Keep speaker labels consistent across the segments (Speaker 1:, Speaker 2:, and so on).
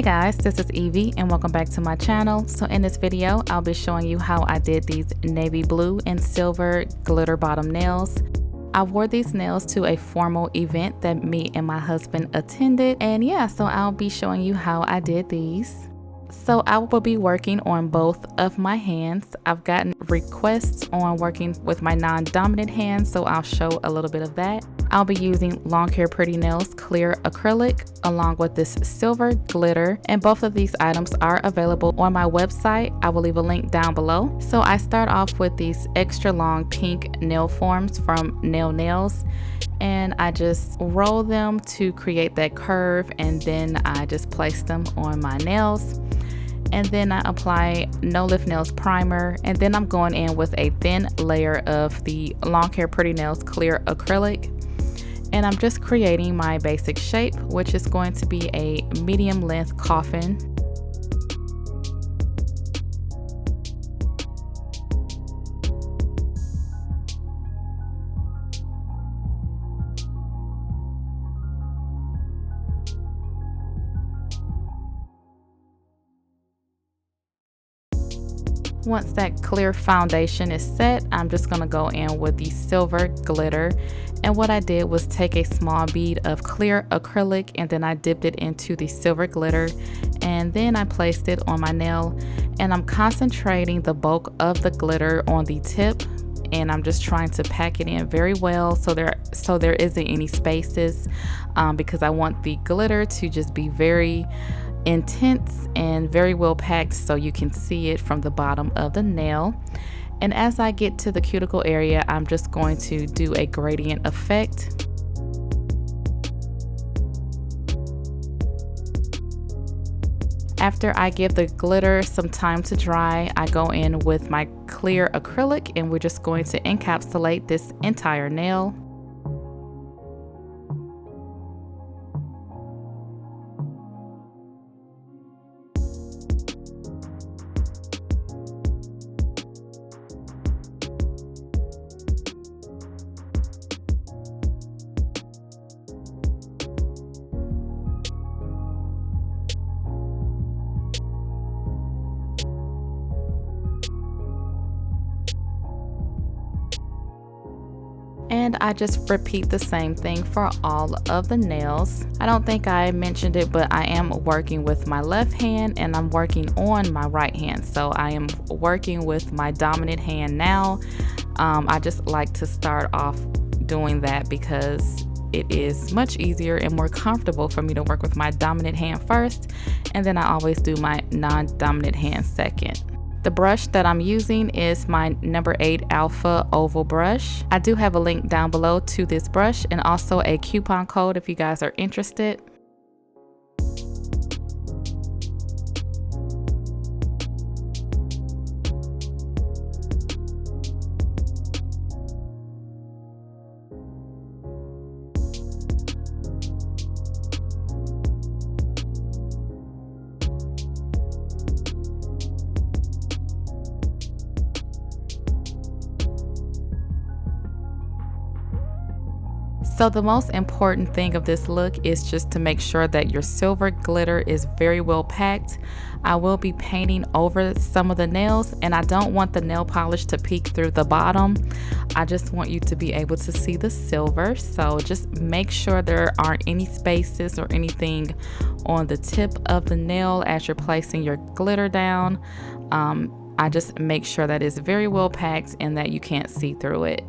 Speaker 1: Hey guys, this is Evie and welcome back to my channel. So in this video, I'll be showing you how I did these navy blue and silver glitter bottom nails. I wore these nails to a formal event that me and my husband attended, and yeah, so I'll be showing you how I did these. So I will be working on both of my hands. I've gotten requests on working with my non-dominant hand, so I'll show a little bit of that. I'll be using Long Hair Pretty Nails clear acrylic along with this silver glitter, and both of these items are available on my website. I will leave a link down below. So I start off with these extra long pink nail forms from Nails, and I just roll them to create that curve, and then I just place them on my nails. And then I apply No Lift Nails primer, and then I'm going in with a thin layer of the Long Hair Pretty Nails clear acrylic. And I'm just creating my basic shape, which is going to be a medium length coffin. Once that clear foundation is set, I'm just going to go in with the silver glitter. And what I did was take a small bead of clear acrylic, and then I dipped it into the silver glitter, and then I placed it on my nail. And I'm concentrating the bulk of the glitter on the tip, and I'm just trying to pack it in very well so there isn't any spaces, because I want the glitter to just be very intense and very well packed so you can see it from the bottom of the nail. And as I get to the cuticle area, I'm just going to do a gradient effect. After I give the glitter some time to dry, I go in with my clear acrylic, and we're just going to encapsulate this entire nail. And I just repeat the same thing for all of the nails. I don't think I mentioned it, but I am working with my left hand and I'm working on my right hand. So I am working with my dominant hand now. I just like to start off doing that because it is much easier and more comfortable for me to work with my dominant hand first, and then I always do my non-dominant hand second. The brush that I'm using is my number 8 Alpha Oval brush. I do have a link down below to this brush and also a coupon code if you guys are interested. So the most important thing of this look is just to make sure that your silver glitter is very well packed. I will be painting over some of the nails, and I don't want the nail polish to peek through the bottom. I just want you to be able to see the silver. So just make sure there aren't any spaces or anything on the tip of the nail as you're placing your glitter down. I just make sure that it's very well packed and that you can't see through it.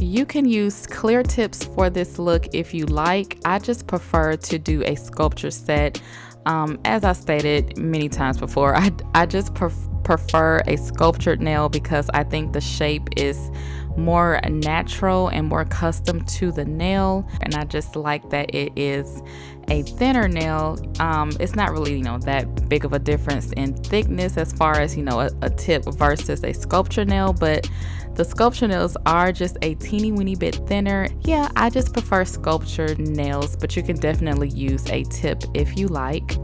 Speaker 1: You can use clear tips for this look if you like. I just prefer to do a sculpture set. As I stated many times before, I just prefer a sculptured nail because I think the shape is more natural and more custom to the nail, and I just like that it is a thinner nail. It's not really that big of a difference in thickness as far as a tip versus a sculpture nail, but the sculpture nails are just a teeny weeny bit thinner. Yeah, I just prefer sculptured nails, but you can definitely use a tip if you like.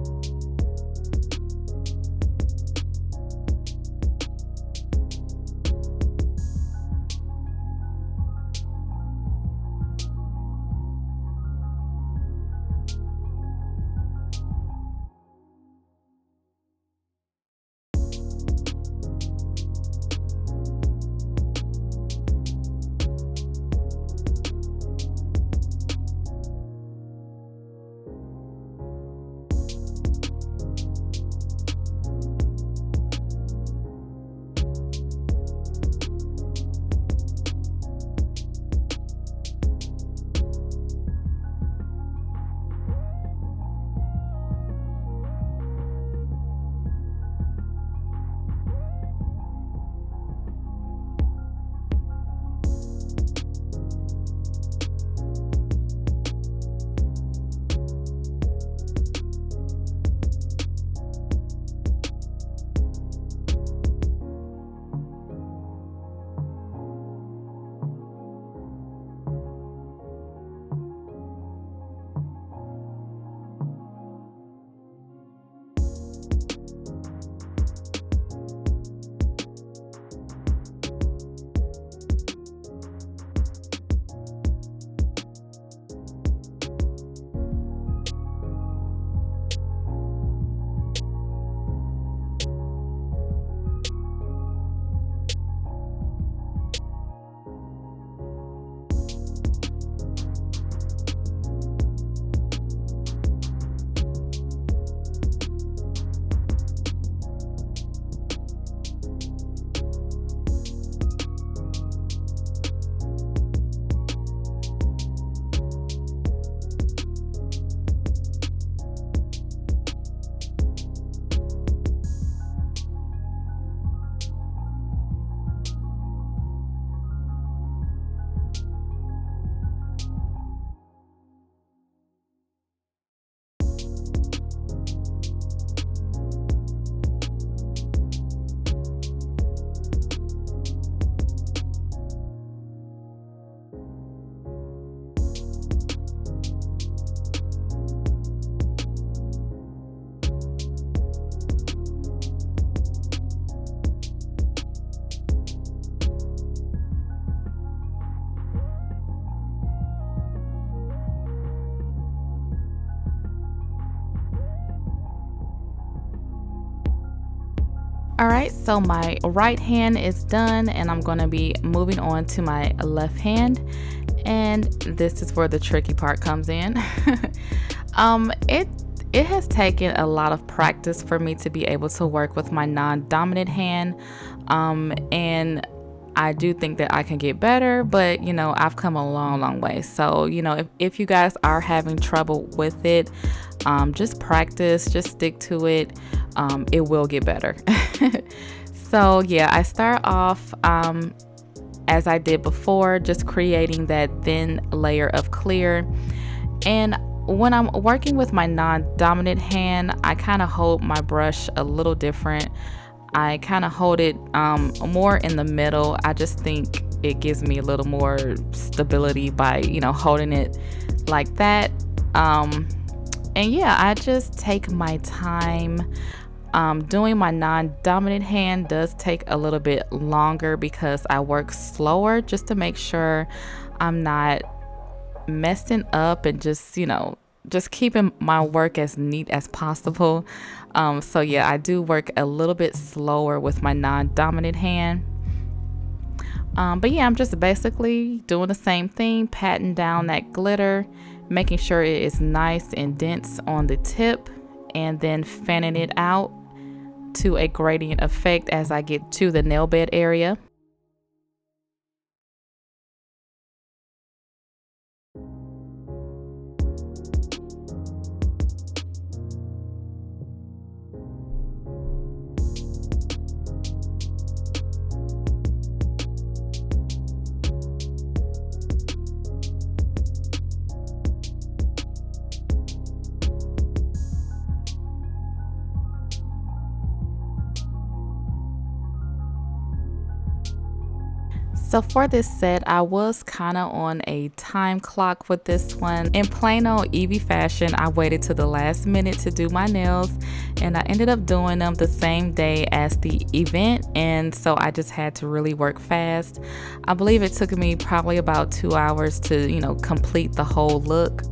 Speaker 1: All right, so my right hand is done and I'm gonna be moving on to my left hand. And this is where the tricky part comes in. It has taken a lot of practice for me to be able to work with my non-dominant hand. And I do think that I can get better, but you know, I've come a long, long way. So, you know, if you guys are having trouble with it, just practice, just stick to it. It will get better. So yeah, I start off as I did before, just creating that thin layer of clear. And when I'm working with my non-dominant hand, I kind of hold my brush a little different. I kind of hold it more in the middle. I just think it gives me a little more stability by, you know, holding it like that. And yeah, I just take my time. Doing my non-dominant hand does take a little bit longer because I work slower just to make sure I'm not messing up and just, you know, just keeping my work as neat as possible. So yeah, I do work a little bit slower with my non-dominant hand. But yeah, I'm just basically doing the same thing, patting down that glitter, making sure it is nice and dense on the tip, and then fanning it out to a gradient effect as I get to the nail bed area. So for this set, I was kind of on a time clock with this one. In plain old Evie fashion, I waited to the last minute to do my nails, and I ended up doing them the same day as the event, and so I just had to really work fast. I believe it took me probably about 2 hours to, you know, complete the whole look.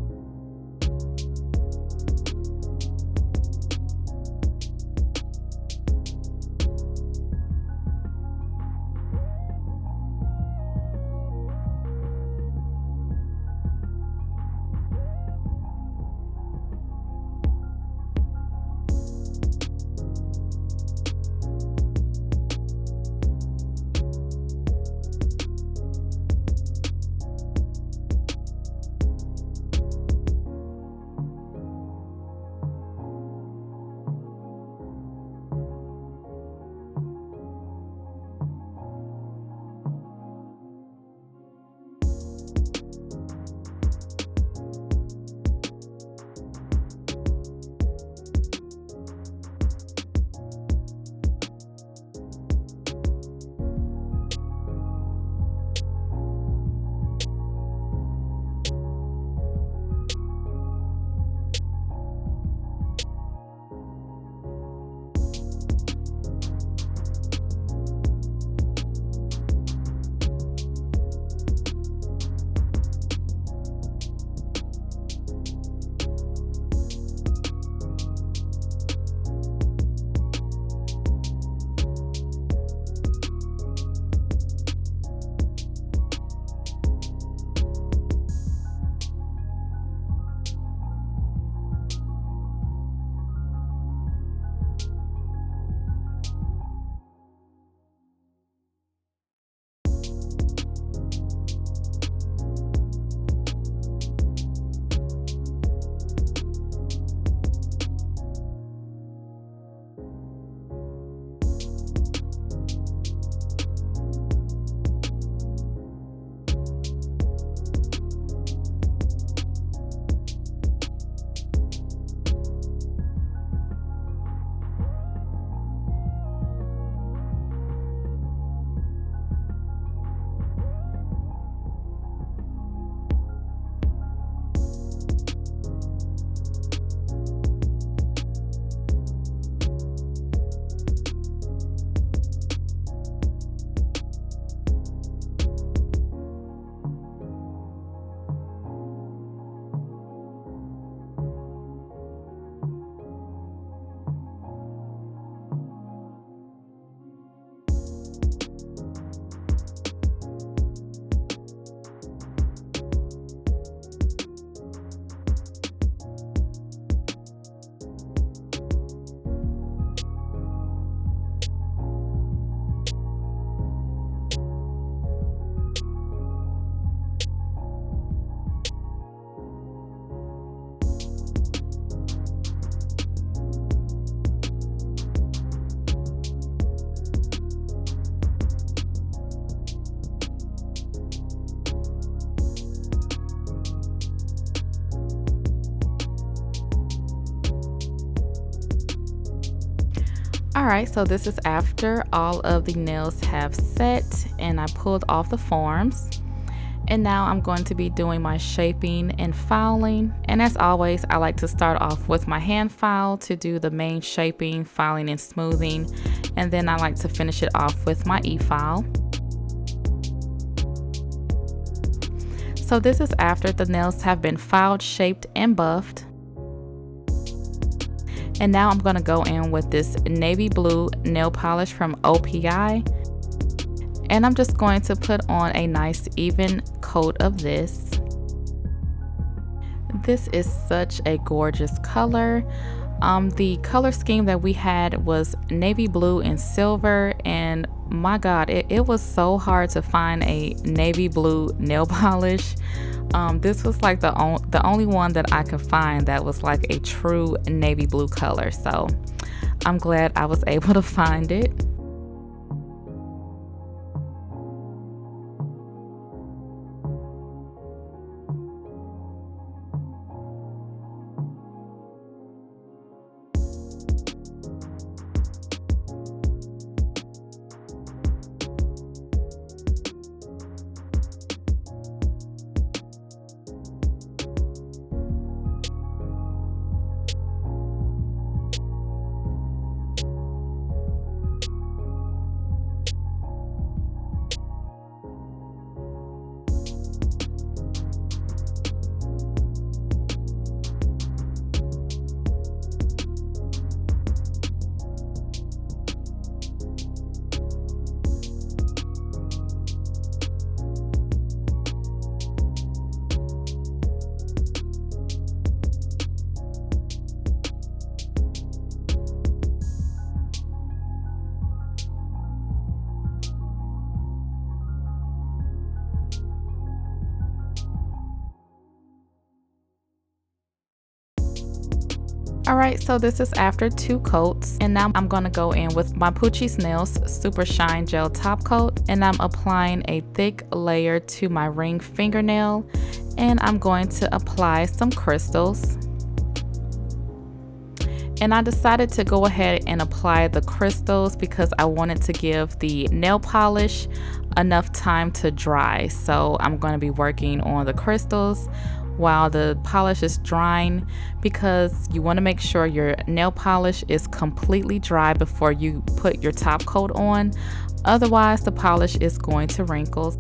Speaker 1: Alright, so this is after all of the nails have set and I pulled off the forms. And now I'm going to be doing my shaping and filing. And as always, I like to start off with my hand file to do the main shaping, filing, and smoothing. And then I like to finish it off with my e-file. So this is after the nails have been filed, shaped, and buffed. And now I'm going to go in with this navy blue nail polish from OPI. And I'm just going to put on a nice even coat of this. This is such a gorgeous color. The color scheme that we had was navy blue and silver, and my God, it was so hard to find a navy blue nail polish. This was like the only one that I could find that was like a true navy blue color. So I'm glad I was able to find it. Alright, so this is after 2 coats, and now I'm going to go in with my Poochie's Nails Super Shine Gel Top Coat, and I'm applying a thick layer to my ring fingernail, and I'm going to apply some crystals. And I decided to go ahead and apply the crystals because I wanted to give the nail polish enough time to dry. So I'm going to be working on the crystals while the polish is drying, because you want to make sure your nail polish is completely dry before you put your top coat on. Otherwise, the polish is going to wrinkle.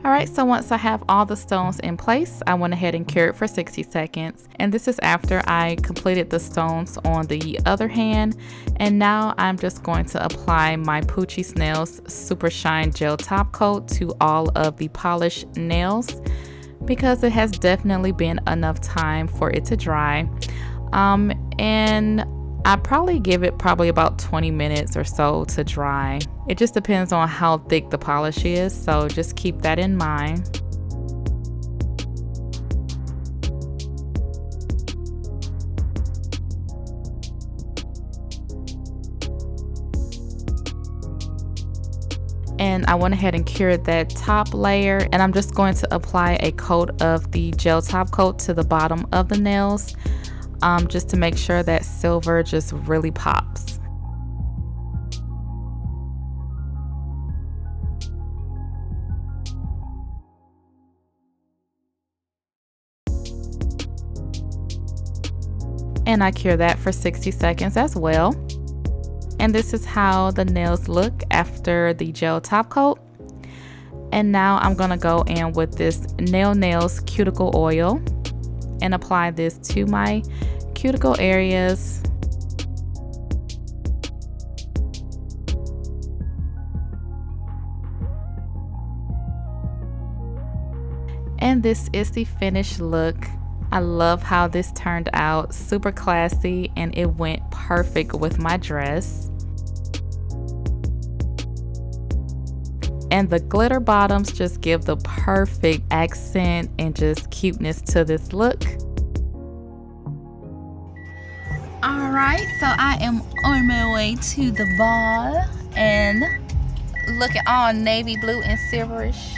Speaker 1: Alright, so once I have all the stones in place, I went ahead and cured for 60 seconds. And this is after I completed the stones on the other hand. And now I'm just going to apply my Poochie's Nails Super Shine Gel Top Coat to all of the polished nails, because it has definitely been enough time for it to dry. And I probably give it about 20 minutes or so to dry. It just depends on how thick the polish is, so just keep that in mind. And I went ahead and cured that top layer, and I'm just going to apply a coat of the gel top coat to the bottom of the nails, just to make sure that silver just really pops. And I cure that for 60 seconds as well. And this is how the nails look after the gel top coat. And now I'm gonna go in with this Nails cuticle oil and apply this to my cuticle areas. And this is the finished look. I love how this turned out, super classy, and it went perfect with my dress. And the glitter bottoms just give the perfect accent and just cuteness to this look.
Speaker 2: Alright, so I am on my way to the ball, and
Speaker 1: looking all navy blue and silverish.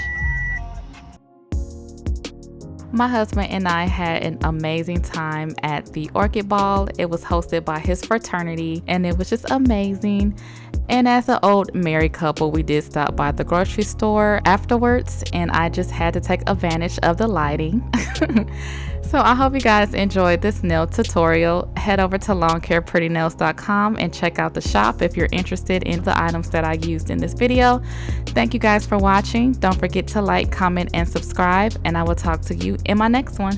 Speaker 1: My husband and I had an amazing time at the Orchid Ball. It was hosted by his fraternity and it was just amazing. And as an old married couple, we did stop by the grocery store afterwards and I just had to take advantage of the lighting. So I hope you guys enjoyed this nail tutorial. Head over to longhairprettynails.com and check out the shop if you're interested in the items that I used in this video. Thank you guys for watching. Don't forget to like, comment, and subscribe, and I will talk to you in my next one.